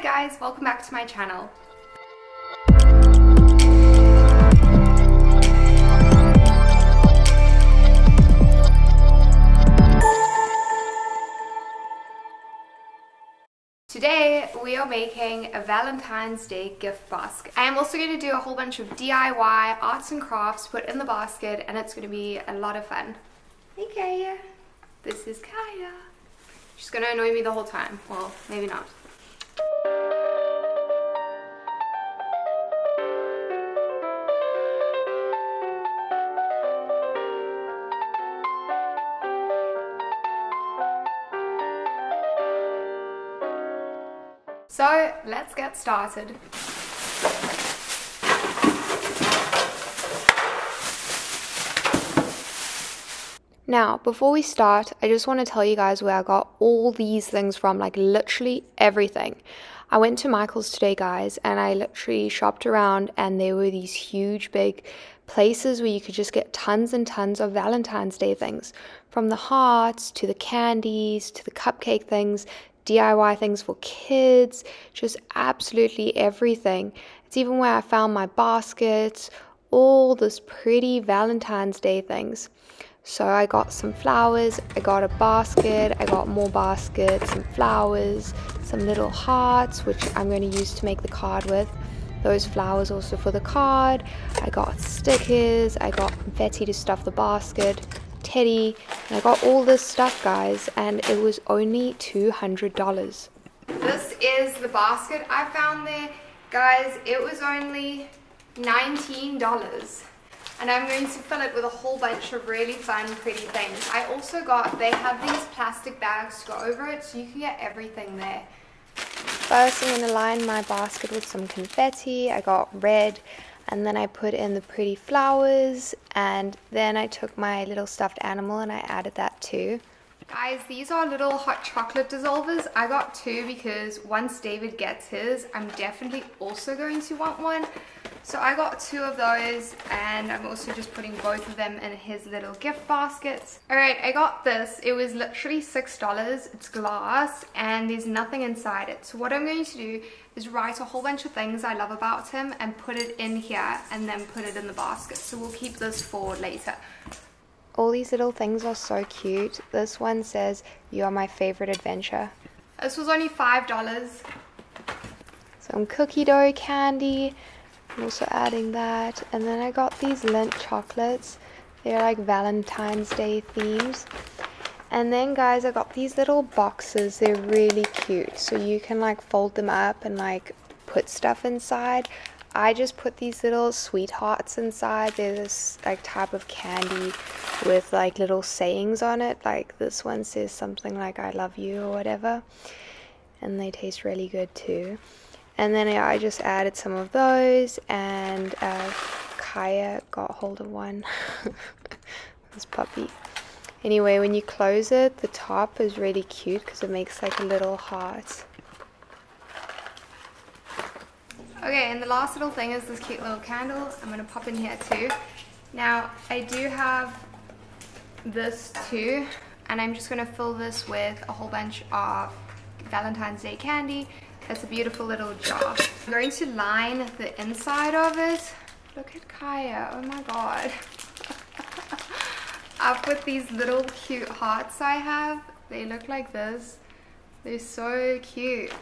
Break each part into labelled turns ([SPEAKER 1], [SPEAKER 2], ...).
[SPEAKER 1] Hi guys, welcome back to my channel. Today we are making a Valentine's Day gift basket. I am also going to do a whole bunch of DIY arts and crafts put in the basket, and it's going to be a lot of fun. Hey Kaya, this is Kaya. She's going to annoy me the whole time. Well, maybe not. So let's get started. Now, before we start, I just want to tell you guys where I got all these things from, like literally everything. I went to Michael's today, guys, and I literally shopped around, and there were these huge big places where you could just get tons and tons of Valentine's Day things, from the hearts to the candies to the cupcake things, DIY things for kids, just absolutely everything. It's even where I found my baskets, all this pretty Valentine's Day things. So I got some flowers, I got a basket, I got more baskets, some flowers, some little hearts, which I'm going to use to make the card with. Those flowers also for the card. I got stickers, I got confetti to stuff the basket, teddy, and I got all this stuff, guys, and it was only $200. This is the basket I found there, guys. It was only $19, and I'm going to fill it with a whole bunch of really fun, pretty things. I also got, they have these plastic bags to go over it, so you can get everything there. First, I'm going to line my basket with some confetti. I got red, and then I put in the pretty flowers, and then I took my little stuffed animal and I added that too. Guys, these are little hot chocolate dissolvers. I got two because once David gets his, I'm definitely also going to want one. So I got two of those, and I'm also just putting both of them in his little gift baskets. Alright, I got this. It was literally $6. It's glass, and there's nothing inside it. So what I'm going to do is write a whole bunch of things I love about him and put it in here, and then put it in the basket. So we'll keep this for later. All these little things are so cute. This one says, "You are my favorite adventure." This was only $5. Some cookie dough candy. I'm also adding that. And then I got these Lindt chocolates. They're like Valentine's Day themes. And then, guys, I got these little boxes. They're really cute. So you can like fold them up and like put stuff inside. I just put these little sweethearts inside. They're this like type of candy with like little sayings on it. Like this one says something like "I love you" or whatever. And they taste really good too. And then I just added some of those, and Kaya got hold of one. This puppy. Anyway, when you close it, the top is really cute because it makes like a little heart. Okay, and the last little thing is this cute little candle. I'm going to pop in here too. Now, I do have this too, and I'm just going to fill this with a whole bunch of Valentine's Day candy. It's a beautiful little jar. I'm going to line the inside of it. Look at Kaya, oh my god. I put these little cute hearts I have. They look like this. They're so cute.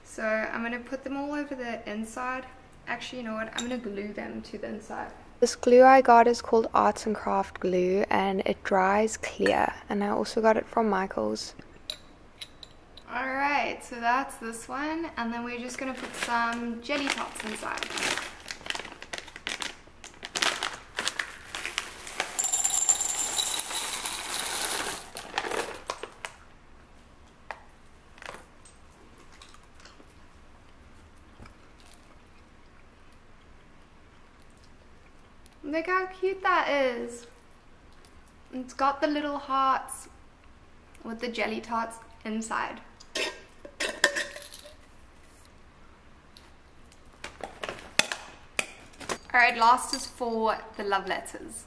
[SPEAKER 1] So I'm going to put them all over the inside. Actually, you know what? I'm going to glue them to the inside. This glue I got is called Arts and Craft glue, and it dries clear. And I also got it from Michael's. Alright, so that's this one. And then we're just going to put some jelly tots inside. Look how cute that is. It's got the little hearts with the jelly tots inside. Alright, last is for the love letters.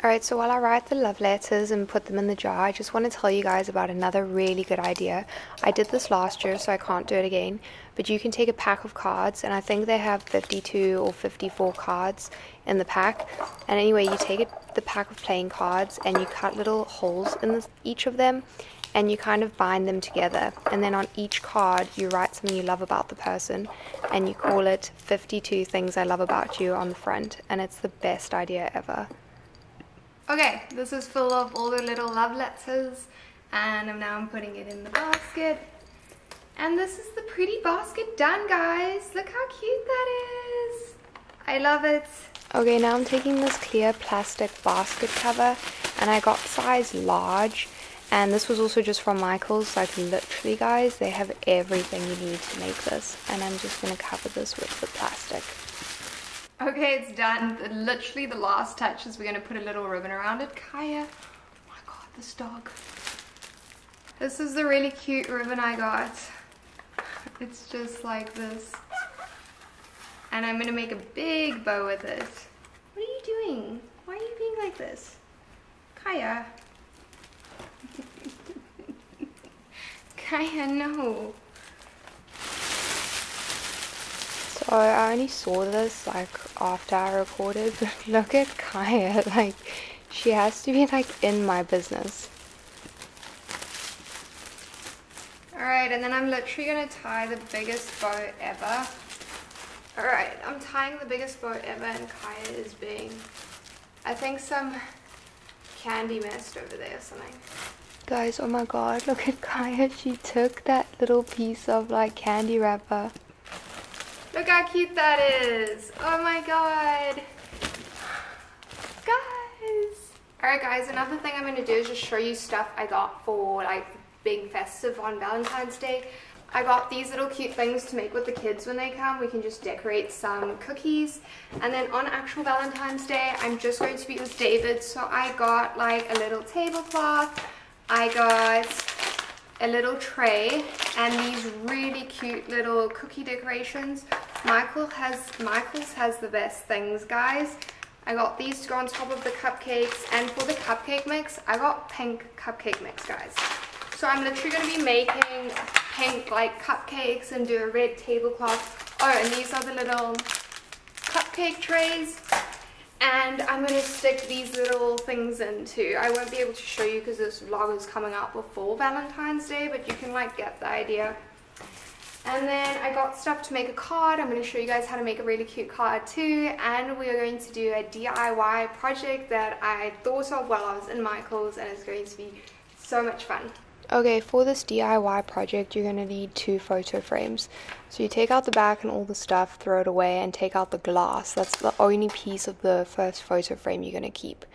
[SPEAKER 1] Alright, so while I write the love letters and put them in the jar, I just want to tell you guys about another really good idea. I did this last year, so I can't do it again, but you can take a pack of cards, and I think they have 52 or 54 cards in the pack. And anyway, you take the pack of playing cards and you cut little holes in each of them, and you kind of bind them together, and then on each card you write something you love about the person, and you call it 52 things I love about you on the front, and it's the best idea ever. Okay, this is full of all the little love letters, and now I'm putting it in the basket. And this is the pretty basket done, guys. Look how cute that is. I love it. Okay, now I'm taking this clear plastic basket cover, and I got size large, and this was also just from Michael's. Like literally, guys, they have everything you need to make this, and I'm just going to cover this with the plastic. Okay, it's done. Literally the last touch is we're going to put a little ribbon around it. Kaya, oh my god, this dog. This is the really cute ribbon I got. It's just like this. And I'm going to make a big bow with it. What are you doing? Why are you being like this? Kaya. Kaya, no. So I only saw this like after I recorded, but look at Kaya, like she has to be like in my business. Alright, and then I'm literally gonna tie the biggest bow ever. Alright, I'm tying the biggest bow ever, and Kaya is being, I think, some candy mist over there or something. Guys, oh my god, look at Kaya. She took that little piece of like candy wrapper. Look how cute that is. Oh my god. Guys. Alright guys, another thing I'm going to do is just show you stuff I got for like being festive on Valentine's Day. I got these little cute things to make with the kids when they come. We can just decorate some cookies. And then on actual Valentine's Day, I'm just going to be with David. So I got like a little tablecloth. I got a little tray and these really cute little cookie decorations. Michael's has the best things, guys. I got these to go on top of the cupcakes, and for the cupcake mix, I got pink cupcake mix, guys. So I'm literally going to be making pink like cupcakes and do a red tablecloth. Oh, and these are the little cupcake trays. And I'm going to stick these little things in too. I won't be able to show you because this vlog is coming out before Valentine's Day, but you can like get the idea. And then I got stuff to make a card. I'm going to show you guys how to make a really cute card too. And we are going to do a DIY project that I thought of while I was in Michael's, and it's going to be so much fun. Okay, for this DIY project, you're going to need 2 photo frames. So you take out the back and all the stuff, throw it away, and take out the glass. That's the only piece of the first photo frame you're going to keep.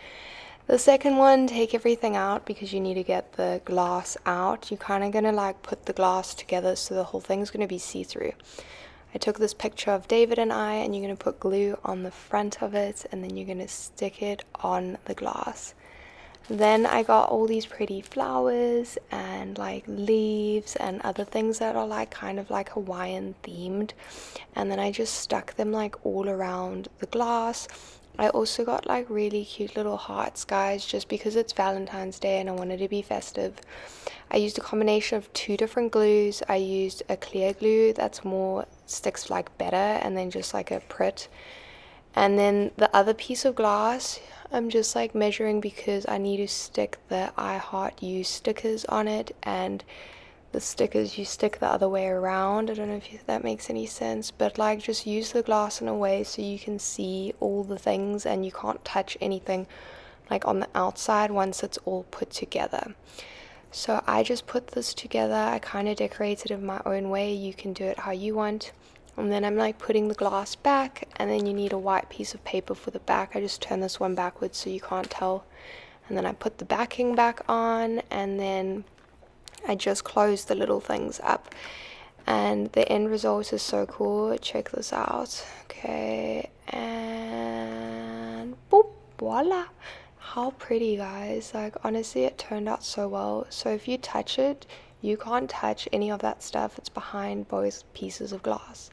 [SPEAKER 1] The second one, take everything out because you need to get the glass out. You're kind of going to like put the glass together so the whole thing's going to be see-through. I took this picture of David and I, and you're going to put glue on the front of it, and then you're going to stick it on the glass. Then I got all these pretty flowers and like leaves and other things that are like kind of like Hawaiian themed, and then I just stuck them like all around the glass. I also got like really cute little hearts, guys, just because it's Valentine's Day and I wanted to be festive. I used a combination of 2 different glues. I used a clear glue that's more sticks like better, and then just like a Prit. And then the other piece of glass, I'm just like measuring because I need to stick the I Heart You stickers on it, and the stickers you stick the other way around. I don't know if that makes any sense, but like just use the glass in a way so you can see all the things and you can't touch anything like on the outside once it's all put together. So I just put this together. I kind of decorated it in my own way. You can do it how you want. And then I'm like putting the glass back, and then you need a white piece of paper for the back. I just turn this one backwards so you can't tell. And then I put the backing back on, and then I just close the little things up. And the end result is so cool. Check this out. Okay, and boop, voila. How pretty, guys. Like honestly, it turned out so well. So if you touch it, you can't touch any of that stuff. It's behind both pieces of glass.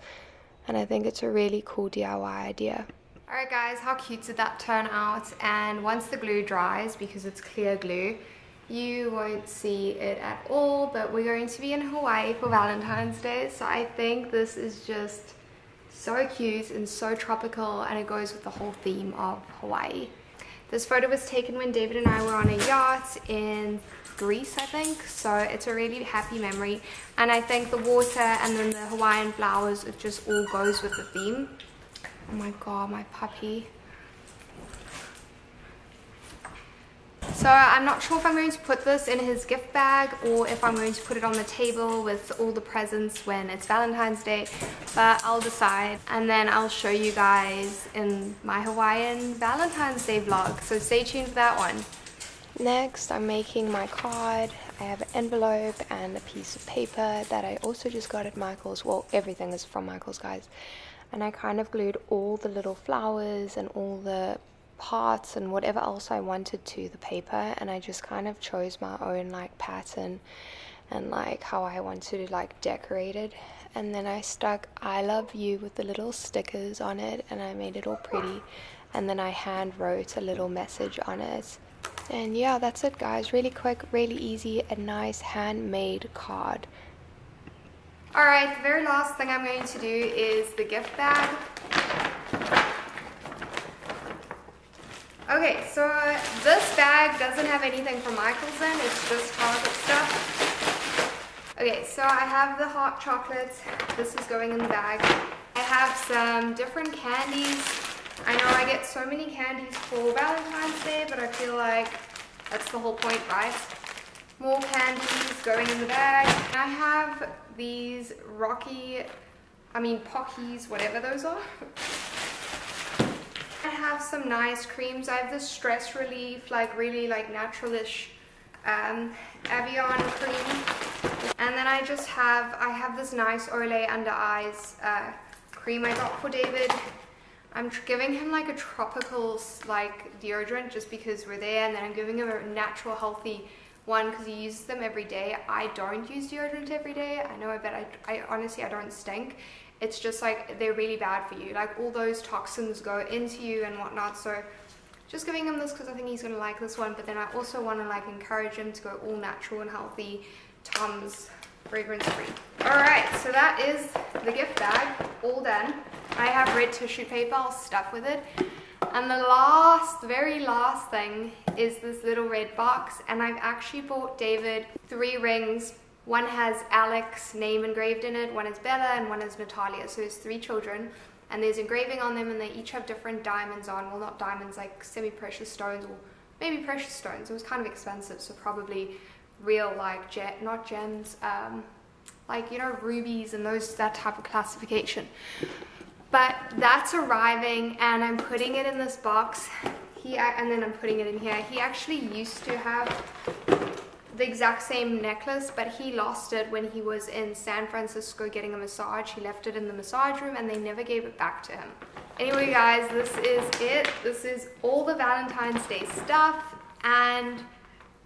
[SPEAKER 1] And I think it's a really cool DIY idea. Alright guys, how cute did that turn out? And once the glue dries, because it's clear glue, you won't see it at all, but we're going to be in Hawaii for Valentine's Day, so I think this is just so cute and so tropical, and it goes with the whole theme of Hawaii. This photo was taken when David and I were on a yacht in Greece, I think, so it's a really happy memory, and I think the water and then the Hawaiian flowers, it just all goes with the theme. Oh my god, my puppy. So I'm not sure if I'm going to put this in his gift bag or if I'm going to put it on the table with all the presents when it's Valentine's Day, but I'll decide, and then I'll show you guys in my Hawaiian Valentine's Day vlog, so stay tuned for that one. Next, I'm making my card. I have an envelope and a piece of paper that I also just got at Michael's. Well, everything is from Michael's, guys. And I kind of glued all the little flowers and all the parts and whatever else I wanted to the paper, and I just kind of chose my own like pattern and like how I wanted to like decorate it. And then I stuck "I love you" with the little stickers on it, and I made it all pretty, and then I hand wrote a little message on it. And yeah, that's it guys, really quick, really easy, a nice handmade card. Alright, the very last thing I'm going to do is the gift bag. Okay, so this bag doesn't have anything from Michael's in, it's just Target stuff. Okay, so I have the hot chocolates, this is going in the bag. I have some different candies. I know I get so many candies for Valentine's Day, but I feel like that's the whole point, right? More candies going in the bag. I have these Pockies, whatever those are. I have some nice creams. I have this stress relief, like really like naturalish Avion cream. And then I have this nice Olay under eyes cream I got for David. I'm giving him like a tropical like deodorant just because we're there, and then I'm giving him a natural healthy one because he uses them every day. I don't use deodorant every day. I know, but I honestly, I don't stink. It's just like they're really bad for you. Like all those toxins go into you and whatnot. So just giving him this because I think he's gonna like this one. But then I also want to like encourage him to go all natural and healthy. Tom's fragrance free. All right, so that is the gift bag all done. I have red tissue paper. I'll stuff with it. And the very last thing is this little red box, and I've actually bought David 3 rings. One has Alex's name engraved in it, one is Bella, and one is Natalia. So it's 3 children, and there's engraving on them, and they each have different diamonds on. Well, not diamonds, like semi-precious stones, or maybe precious stones. It was kind of expensive, so probably real, like, not gems, like, you know, rubies and that type of classification. But that's arriving, and I'm putting it in this box, and then I'm putting it in here. He actually used to have the exact same necklace, but he lost it when he was in San Francisco getting a massage. He left it in the massage room, and they never gave it back to him. Anyway, guys, this is it. This is all the Valentine's Day stuff, and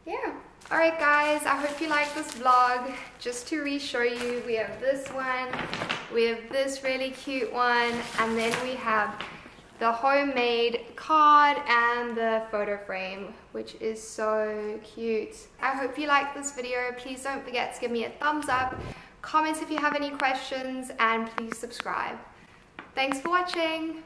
[SPEAKER 1] yeah. Alright guys, I hope you like this vlog. Just to re-show you, we have this one, we have this really cute one, and then we have the homemade card and the photo frame, which is so cute. I hope you like this video. Please don't forget to give me a thumbs up, comment if you have any questions, and please subscribe. Thanks for watching.